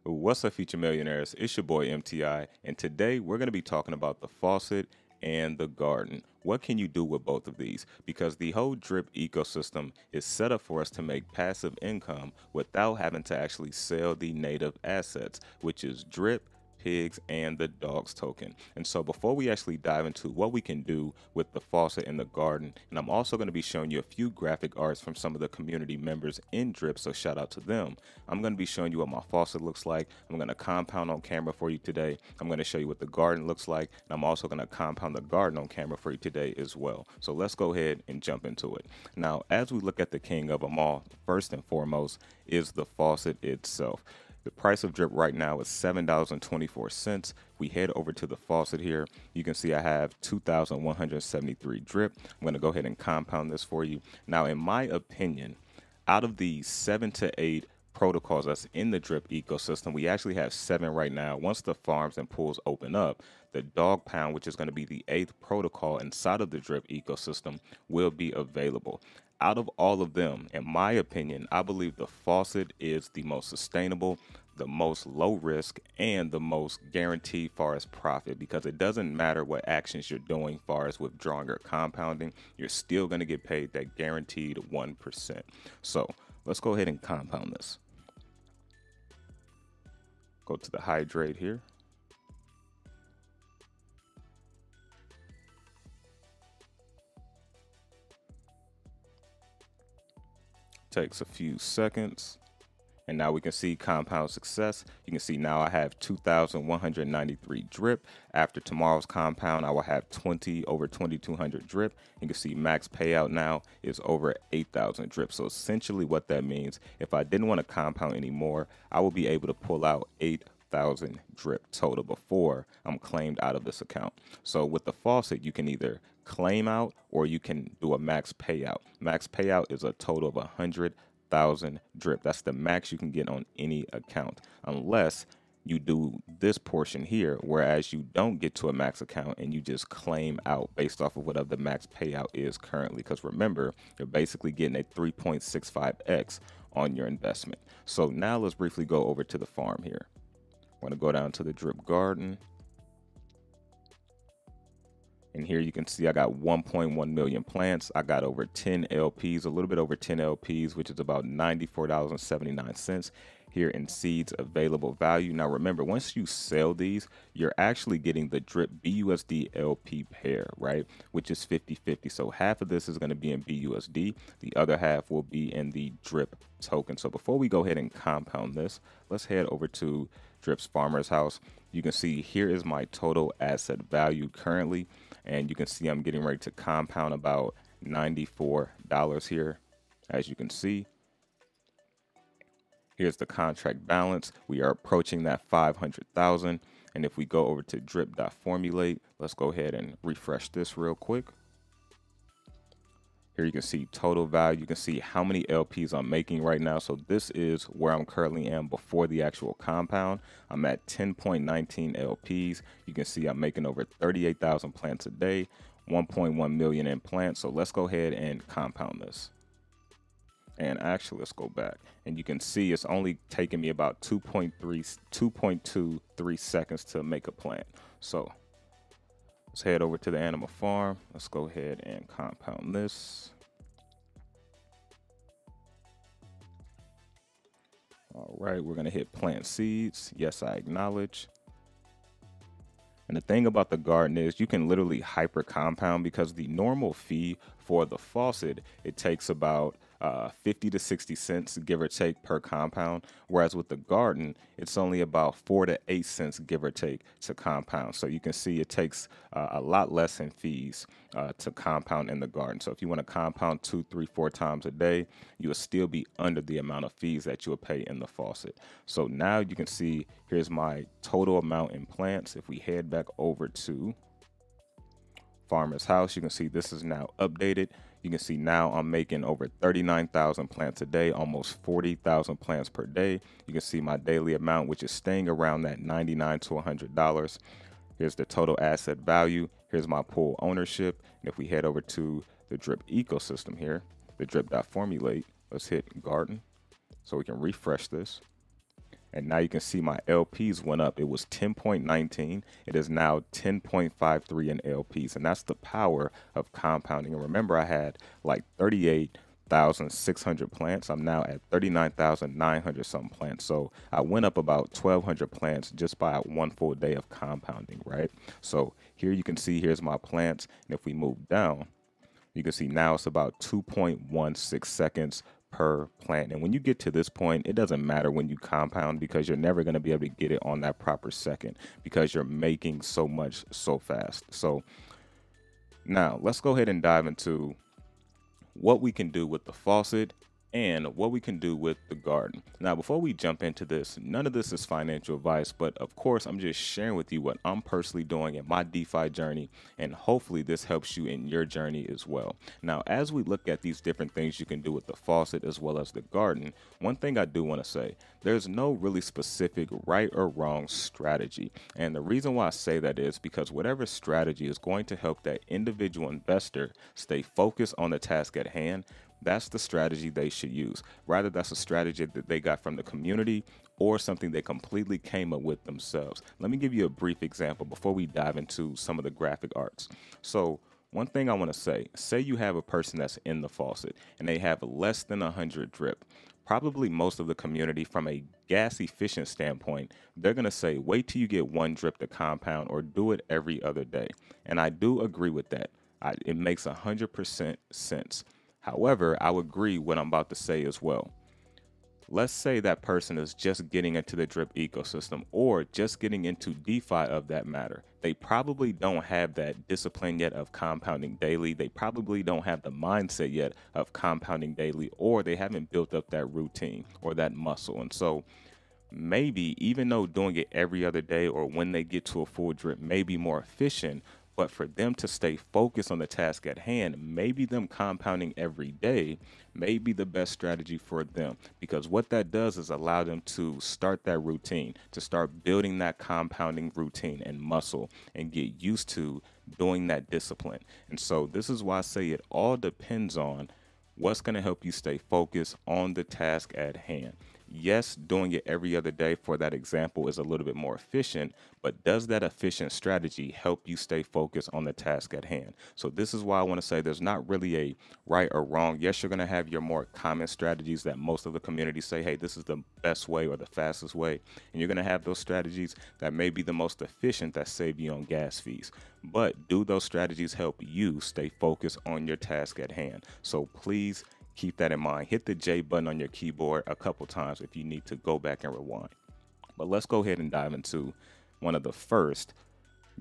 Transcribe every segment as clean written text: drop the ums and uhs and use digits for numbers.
What's up, future millionaires? It's your boy MTI, and today we're going to be talking about the faucet and the garden. What can you do with both of these? Because the whole drip ecosystem is set up for us to make passive income without having to actually sell the native assets, which is drip, pigs, and the dogs token. And so before we actually dive into what we can do with the faucet and the garden, and I'm also going to be showing you a few graphic arts from some of the community members in drip, so shout out to them. I'm going to be showing you what my faucet looks like. I'm going to compound on camera for you today. I'm going to show you what the garden looks like, and I'm also going to compound the garden on camera for you today as well. So let's go ahead and jump into it. Now, as we look at the king of them all, first and foremost is the faucet itself. The price of drip right now is $7.24. We head over to the faucet here. You can see I have 2,173 drip. I'm going to go ahead and compound this for you. Now, in my opinion, out of the 7 to 8 protocols that's in the drip ecosystem, we actually have 7 right now. Once the farms and pools open up, the dog pound, which is going to be the 8th protocol inside of the drip ecosystem, will be available. Out of all of them, in my opinion, I believe the faucet is the most sustainable, the most low risk, and the most guaranteed far as profit, because it doesn't matter what actions you're doing far as withdrawing or compounding, you're still going to get paid that guaranteed 1%. So let's go ahead and compound this. Go to the hydrate here. Takes a few seconds. And now we can see compound success. You can see now I have 2,193 drip. After tomorrow's compound, I will have over 2,200 drip. You can see max payout now is over 8,000 drip. So essentially what that means, if I didn't want to compound anymore, I will be able to pull out 8,000 drip total before I'm claimed out of this account. So with the faucet, you can either claim out or you can do a max payout. Max payout is a total of 100,000 drip. That's the max you can get on any account, unless you do this portion here, whereas you don't get to a max account and you just claim out based off of whatever the max payout is currently. Because remember, you're basically getting a 3.65x on your investment. So now let's briefly go over to the farm here. I'm going to go down to the drip garden. And here you can see I got 1.1 million plants. I got over 10 LPs, a little bit over 10 LPs, which is about $94.79 here in seeds available value. Now remember, once you sell these, you're actually getting the drip BUSD LP pair, right? Which is 50-50. So half of this is going to be in BUSD. The other half will be in the drip token. So before we go ahead and compound this, let's head over to Drip's Farmer's House. You can see here is my total asset value currently, and you can see I'm getting ready to compound about $94 here. As you can see, here's the contract balance. We are approaching that 500,000. And if we go over to drip.formulate, let's go ahead and refresh this real quick. Here you can see total value. You can see how many LPs I'm making right now. So this is where I'm currently am before the actual compound. I'm at 10.19 LPs. You can see I'm making over 38,000 plants a day, 1.1 million in plants. So let's go ahead and compound this. And actually, let's go back. And you can see it's only taking me about 2.23 seconds to make a plant. So let's head over to the animal farm. Let's go ahead and compound this. All right, we're gonna hit plant seeds. Yes, I acknowledge. And the thing about the garden is you can literally hyper compound, because the normal fee for the faucet, it takes about 50 to 60 cents, give or take, per compound. Whereas with the garden, it's only about 4 to 8 cents, give or take, to compound. So you can see it takes a lot less in fees to compound in the garden. So if you want to compound 2, 3, 4 times a day, you will still be under the amount of fees that you will pay in the faucet. So now you can see here's my total amount in plants. If we head back over to Farmer's House, you can see this is now updated. You can see now I'm making over 39,000 plants a day, almost 40,000 plants per day. You can see my daily amount, which is staying around that $99 to $100. Here's the total asset value. Here's my pool ownership. And if we head over to the drip ecosystem here, the drip.formulate, let's hit garden so we can refresh this. And now you can see my LPs went up. It was 10.19. It is now 10.53 in LPs. And that's the power of compounding. And remember, I had like 38,600 plants. I'm now at 39,900 something plants. So I went up about 1,200 plants just by one full day of compounding, right? So here you can see, here's my plants. And if we move down, you can see now it's about 2.16 seconds per plant. And when you get to this point, it doesn't matter when you compound because you're never going to be able to get it on that proper second because you're making so much so fast. So now let's go ahead and dive into what we can do with the faucet and what we can do with the garden. Now, before we jump into this, none of this is financial advice, but of course, I'm just sharing with you what I'm personally doing in my DeFi journey, and hopefully this helps you in your journey as well. Now, as we look at these different things you can do with the faucet as well as the garden, one thing I do want to say, there's no really specific right or wrong strategy. And the reason why I say that is because whatever strategy is going to help that individual investor stay focused on the task at hand, that's the strategy they should use. Rather, that's a strategy that they got from the community or something they completely came up with themselves. Let me give you a brief example before we dive into some of the graphic arts. So one thing I want to say you have a person that's in the faucet and they have less than 100 drip. Probably most of the community from a gas efficient standpoint, they're going to say, wait till you get one drip to compound or do it every other day. And I do agree with that. It makes 100% sense. However, I would agree what I'm about to say as well. Let's say that person is just getting into the drip ecosystem or just getting into DeFi of that matter. They probably don't have that discipline yet of compounding daily. They probably don't have the mindset yet of compounding daily, or they haven't built up that routine or that muscle. And so maybe even though doing it every other day or when they get to a full drip may be more efficient, but for them to stay focused on the task at hand, maybe them compounding every day may be the best strategy for them, because what that does is allow them to start that routine, to start building that compounding routine and muscle and get used to doing that discipline. And so this is why I say it all depends on what's going to help you stay focused on the task at hand. Yes, doing it every other day for that example is a little bit more efficient, but does that efficient strategy help you stay focused on the task at hand? So this is why I want to say there's not really a right or wrong. Yes, you're going to have your more common strategies that most of the community say, hey, this is the best way or the fastest way. And you're going to have those strategies that may be the most efficient that save you on gas fees. But do those strategies help you stay focused on your task at hand? So please keep that in mind. Hit the J button on your keyboard a couple times if you need to go back and rewind. But let's go ahead and dive into one of the first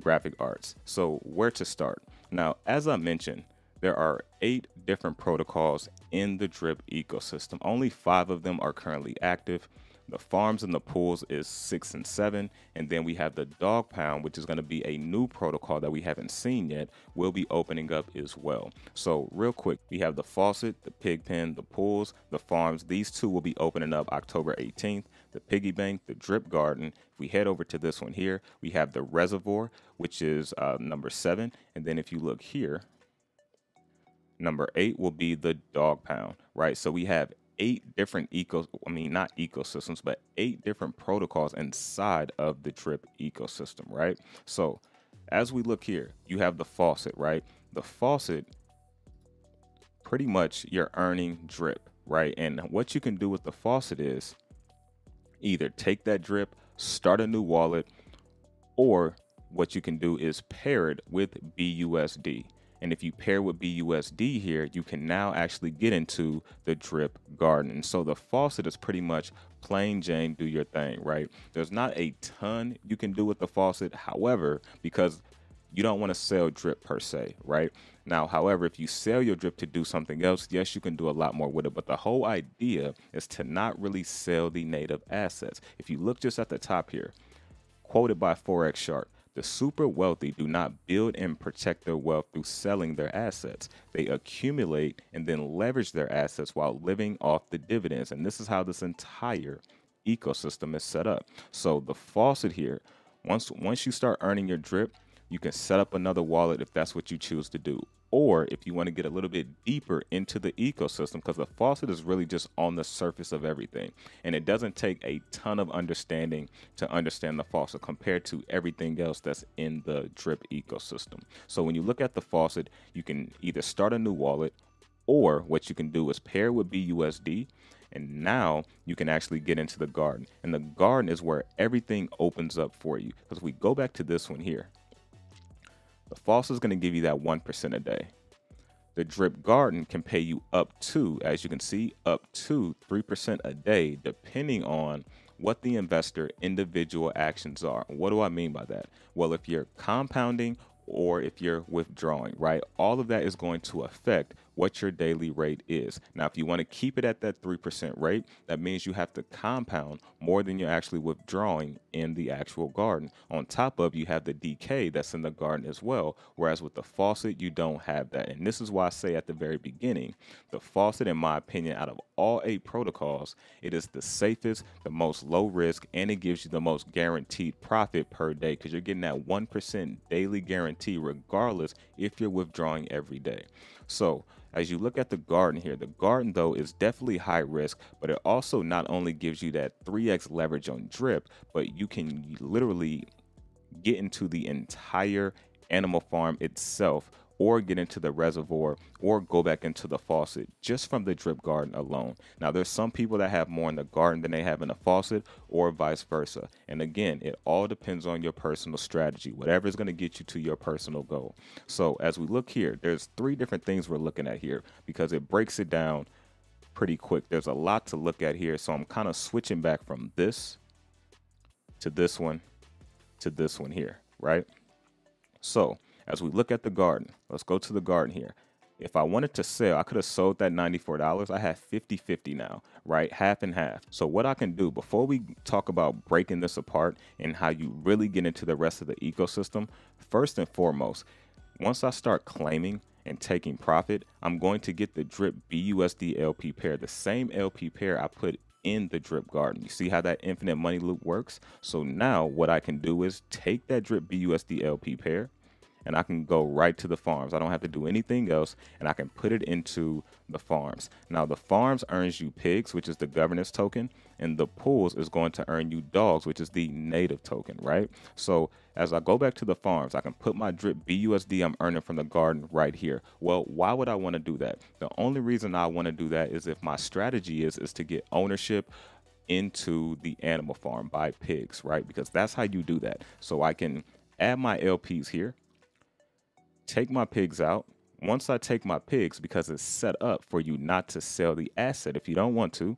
graphic arts. So where to start? Now, as I mentioned, there are 8 different protocols in the Drip ecosystem. Only 5 of them are currently active. The farms and the pools is 6 and 7. And then we have the dog pound, which is going to be a new protocol that we haven't seen yet. Will be opening up as well. So real quick, we have the faucet, the pig pen, the pools, the farms. These 2 will be opening up October 18th. The piggy bank, the drip garden. If we head over to this one here, we have the reservoir, which is number 7. And then if you look here, number 8 will be the dog pound, right? So we have 8 different not ecosystems, but 8 different protocols inside of the drip ecosystem, right? So as we look here, you have the faucet, right? The faucet, pretty much you're earning drip, right? And what you can do with the faucet is either take that drip, start a new wallet, or what you can do is pair it with BUSD. And if you pair with BUSD here, you can now actually get into the drip garden. And so the faucet is pretty much plain Jane, do your thing, right? There's not a ton you can do with the faucet. However, because you don't want to sell drip per se, right? Now, however, if you sell your drip to do something else, yes, you can do a lot more with it. But the whole idea is to not really sell the native assets. If you look just at the top here, quoted by Forex Shark, the super wealthy do not build and protect their wealth through selling their assets. They accumulate and then leverage their assets while living off the dividends. And this is how this entire ecosystem is set up. So the faucet here, once you start earning your drip, you can set up another wallet if that's what you choose to do. Or if you want to get a little bit deeper into the ecosystem, because the faucet is really just on the surface of everything. And it doesn't take a ton of understanding to understand the faucet compared to everything else that's in the drip ecosystem. So when you look at the faucet, you can either start a new wallet, or what you can do is pair with BUSD. And now you can actually get into the garden. And the garden is where everything opens up for you. Because if we go back to this one here, the faucet is going to give you that 1% a day. The drip garden can pay you up to, as you can see, up to 3% a day, depending on what the investor individual actions are. What do I mean by that? Well, if you're compounding or if you're withdrawing, right? All of that is going to affect what your daily rate is. Now, if you want to keep it at that 3% rate, that means you have to compound more than you're actually withdrawing in the actual garden. On top of, you have the decay that's in the garden as well, whereas with the faucet, you don't have that. And this is why I say at the very beginning, the faucet, in my opinion, out of all 8 protocols, it is the safest, the most low risk, and it gives you the most guaranteed profit per day because you're getting that 1% daily guarantee regardless if you're withdrawing every day. So as you look at the garden here, the garden though is definitely high risk, but it also not only gives you that 3x leverage on drip, but you can literally get into the entire animal farm itself, or get into the reservoir, or go back into the faucet just from the drip garden alone. Now, there's some people that have more in the garden than they have in the faucet, or vice versa. And again, it all depends on your personal strategy, whatever is going to get you to your personal goal. So as we look here, there's 3 different things we're looking at here because it breaks it down pretty quick. There's a lot to look at here. So I'm kind of switching back from this to this one to this one here, right? So as we look at the garden, let's go to the garden here. If I wanted to sell, I could have sold that $94. I have 50-50 now, right? Half and half. So what I can do before we talk about breaking this apart and how you really get into the rest of the ecosystem, first and foremost, once I start claiming and taking profit, I'm going to get the drip BUSD LP pair, the same LP pair I put in the drip garden. You see how that infinite money loop works? So now what I can do is take that drip BUSD LP pair, and I can go right to the farms. I don't have to do anything else, and I can put it into the farms. Now, the farms earns you pigs, which is the governance token, and the pools is going to earn you dogs, which is the native token, right? So as I go back to the farms, I can put my drip BUSD I'm earning from the garden right here. Well, why would I want to do that? The only reason I want to do that is if my strategy is to get ownership into the animal farm by pigs, right? Because that's how you do that. So I can add my LPs here, take my pigs out. Once I take my pigs, because it's set up for you not to sell the asset if you don't want to,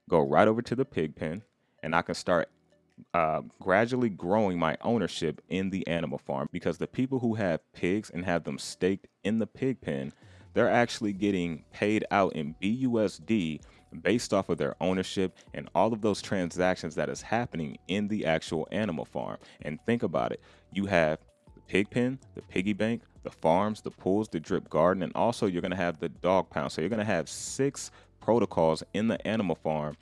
go right over to the pig pen, and I can start gradually growing my ownership in the animal farm, because the people who have pigs and have them staked in the pig pen, they're actually getting paid out in BUSD based off of their ownership and all of those transactions that is happening in the actual animal farm. And think about it. You have pig pen, the piggy bank, the farms, the pools, the drip garden, and also you're going to have the dog pound. So you're going to have 6 protocols in the animal farm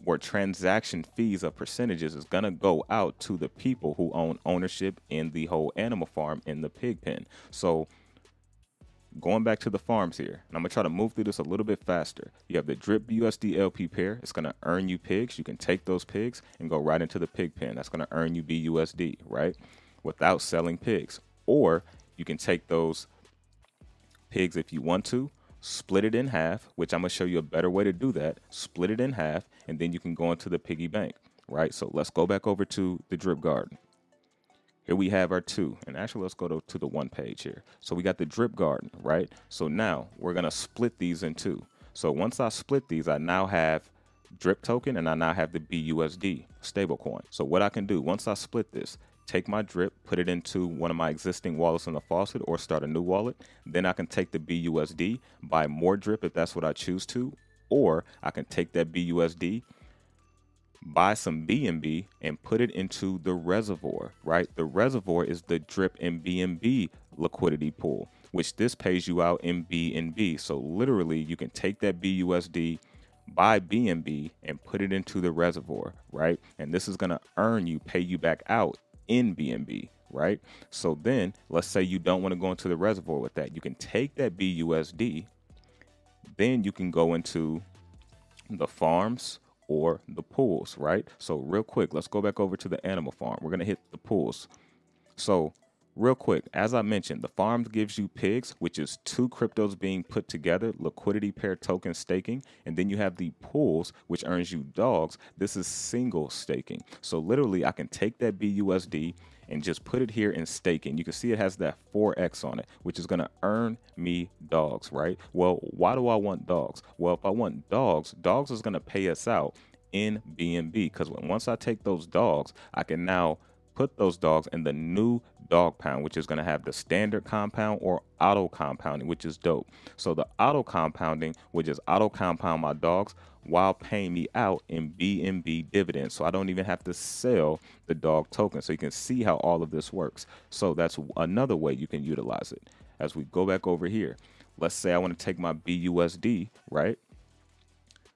where transaction fees of percentages is going to go out to the people who own ownership in the whole animal farm in the pig pen. So going back to the farms here, and I'm going to try to move through this a little bit faster. You have the drip BUSD LP pair. It's going to earn you pigs. You can take those pigs and go right into the pig pen. That's going to earn you BUSD, right? Without selling pigs. Or you can take those pigs if you want to, split it in half, which I'm going to show you a better way to do that. Split it in half, and then you can go into the piggy bank, right? So let's go back over to the drip garden. Here we have our 2, and actually let's go to the 1 page here. So we got the drip garden, right? So now we're going to split these in 2. So once I split these, I now have drip token, and I now have the BUSD stablecoin. So what I can do once I split this, take my drip, put it into one of my existing wallets in the faucet, or start a new wallet. Then I can take the BUSD, buy more drip if that's what I choose to, or I can take that BUSD, buy some BNB, and put it into the reservoir, right? The reservoir is the drip and BNB liquidity pool, which this pays you out in BNB. So literally you can take that BUSD, buy BNB, and put it into the reservoir, right? And this is going to earn you, pay you back out in BNB, right? So then let's say you don't want to go into the reservoir with that. You can take that BUSD, then you can go into the farms or the pools, right? So real quick, let's go back over to the animal farm. We're going to hit the pools. So real quick, as I mentioned, the farm gives you pigs, which is two cryptos being put together, liquidity pair token staking. And then you have the pools, which earns you dogs. This is single staking. So literally I can take that BUSD and just put it here in staking. You can see it has that 4x on it, which is going to earn me dogs, right? Well, why do I want dogs? Well, if I want dogs, dogs is going to pay us out in BNB, because once I take those dogs, I can now put those dogs in the new dog pound, which is going to have the standard compound or auto compounding, which is dope. So the auto compounding, which is auto compound my dogs while paying me out in BNB dividends. So I don't even have to sell the dog token. So you can see how all of this works. So that's another way you can utilize it. As we go back over here, let's say I want to take my BUSD, right?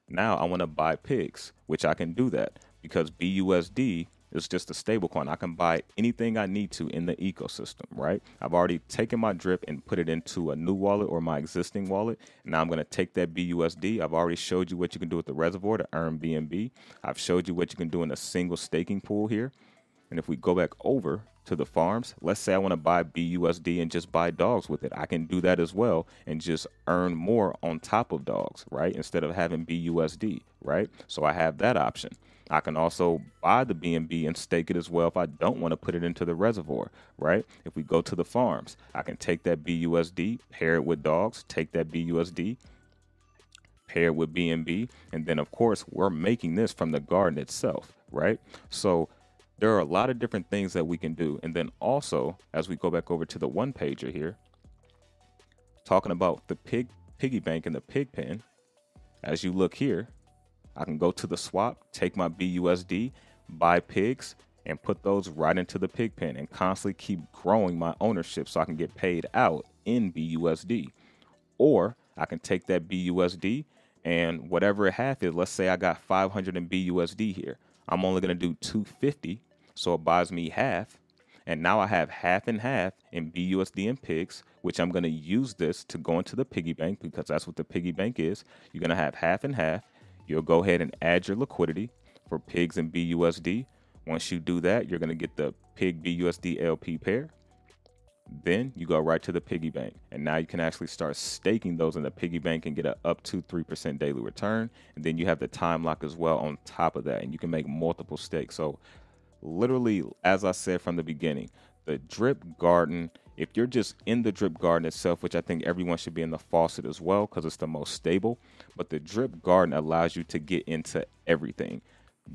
Now I want to buy pigs, which I can do that because BUSD is just a stable coin. I can buy anything I need to in the ecosystem, right? I've already taken my drip and put it into a new wallet or my existing wallet. Now I'm going to take that BUSD. I've already showed you what you can do with the reservoir to earn BNB. I've showed you what you can do in a single staking pool here. And if we go back over to the farms, let's say I want to buy BUSD and just buy dogs with it. I can do that as well and just earn more on top of dogs, right? Instead of having BUSD, right? So I have that option. I can also buy the BNB and stake it as well if I don't want to put it into the reservoir, right? If we go to the farms, I can take that BUSD, pair it with dogs, take that BUSD, pair it with BNB, and then of course we're making this from the garden itself, right? So there are a lot of different things that we can do. And then also, as we go back over to the one pager here, talking about the piggy bank and the pig pen, as you look here, I can go to the swap, take my BUSD, buy pigs, and put those right into the pig pen and constantly keep growing my ownership so I can get paid out in BUSD. Or I can take that BUSD and whatever half is, let's say I got 500 in BUSD here. I'm only going to do 250, so it buys me half. And now I have half and half in BUSD and pigs, which I'm going to use this to go into the piggy bank because that's what the piggy bank is. You're going to have half and half. You'll go ahead and add your liquidity for pigs and BUSD. Once you do that, you're going to get the pig BUSD LP pair. Then you go right to the piggy bank. And now you can actually start staking those in the piggy bank and get an up to 3% daily return. And then you have the time lock as well on top of that. And you can make multiple stakes. So literally, as I said from the beginning, the drip garden, if you're just in the drip garden itself, which I think everyone should be in the faucet as well because it's the most stable, but the drip garden allows you to get into everything.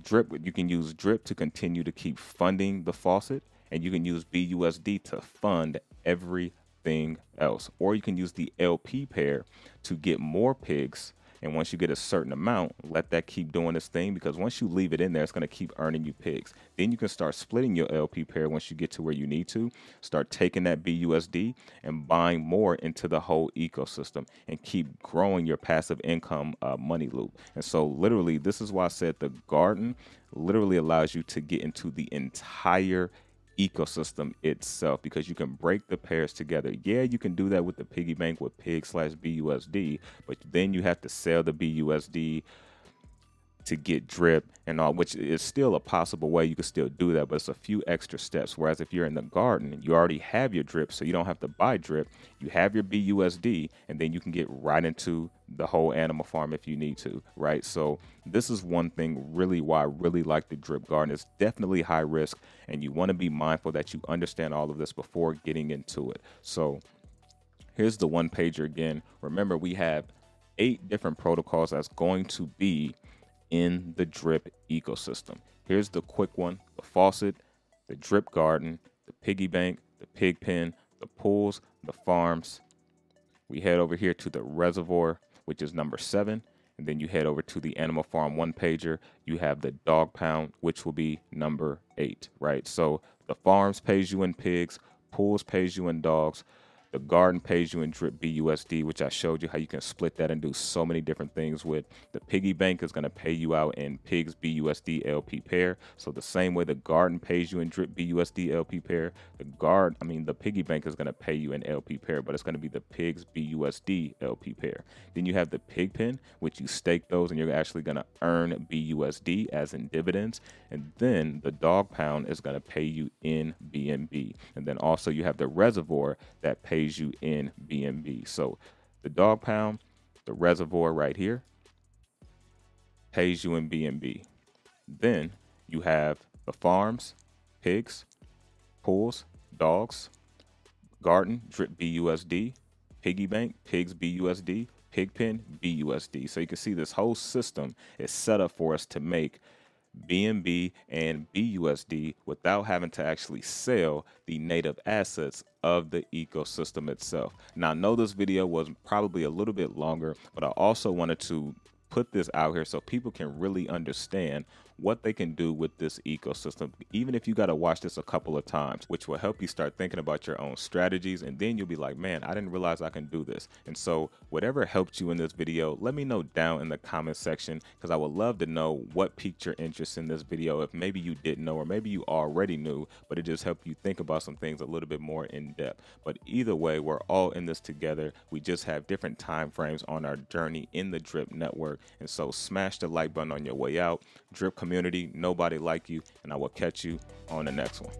Drip, you can use drip to continue to keep funding the faucet, and you can use BUSD to fund everything else. Or you can use the LP pair to get more pigs. And once you get a certain amount, let that keep doing its thing, because once you leave it in there, it's going to keep earning you pigs. Then you can start splitting your LP pair once you get to where you need to. Start taking that BUSD and buying more into the whole ecosystem and keep growing your passive income money loop. And so literally, this is why I said the garden literally allows you to get into the entire ecosystem itself, because you can break the pairs together. Yeah, you can do that with the piggy bank with pig/BUSD, but then you have to sell the BUSD to get drip and all, which is still a possible way. You can still do that, but it's a few extra steps. Whereas if you're in the garden, you already have your drip, so you don't have to buy drip. You have your BUSD, and then you can get right into the whole animal farm if you need to, right? So this is one thing really why I really like the drip garden. It's definitely high risk, and you want to be mindful that you understand all of this before getting into it. So here's the one pager again. Remember, we have 8 different protocols that's going to be in the drip ecosystem. Here's the quick one: the faucet, the drip garden, the piggy bank, the pig pen, the pools, the farms. We head over here to the reservoir, which is number 7, and then you head over to the animal farm one pager. You have the dog pound, which will be number 8, right? So the farms pays you in pigs, pools pays you in dogs, The Garden pays you in Drip BUSD, which I showed you how you can split that and do so many different things with. The piggy bank is going to pay you out in Pigs BUSD LP pair. So the same way the Garden pays you in Drip BUSD LP pair, the piggy bank is going to pay you in LP pair, but it's going to be the Pigs BUSD LP pair. Then you have the Pigpen, which you stake those and you're actually going to earn BUSD as in dividends. And then the Dog Pound is going to pay you in BNB. And then also you have the Reservoir that pays you in BNB. So the Dog Pound, the Reservoir right here, pays you in BNB. Then you have the farms, pigs, pools, dogs, garden, Drip BUSD, piggy bank, pigs BUSD, pigpen BUSD. So you can see this whole system is set up for us to make BNB and BUSD without having to actually sell the native assets of the ecosystem itself. Now, I know this video was probably a little bit longer, but I also wanted to put this out here so people can really understand what they can do with this ecosystem, even if you got to watch this a couple of times, which will help you start thinking about your own strategies. And then you'll be like, man, I didn't realize I can do this. And so whatever helped you in this video, let me know down in the comment section, because I would love to know what piqued your interest in this video. If maybe you didn't know, or maybe you already knew, but it just helped you think about some things a little bit more in depth. But either way, we're all in this together. We just have different time frames on our journey in the Drip network. And so smash the like button on your way out. Drip community, nobody like you, and I will catch you on the next one.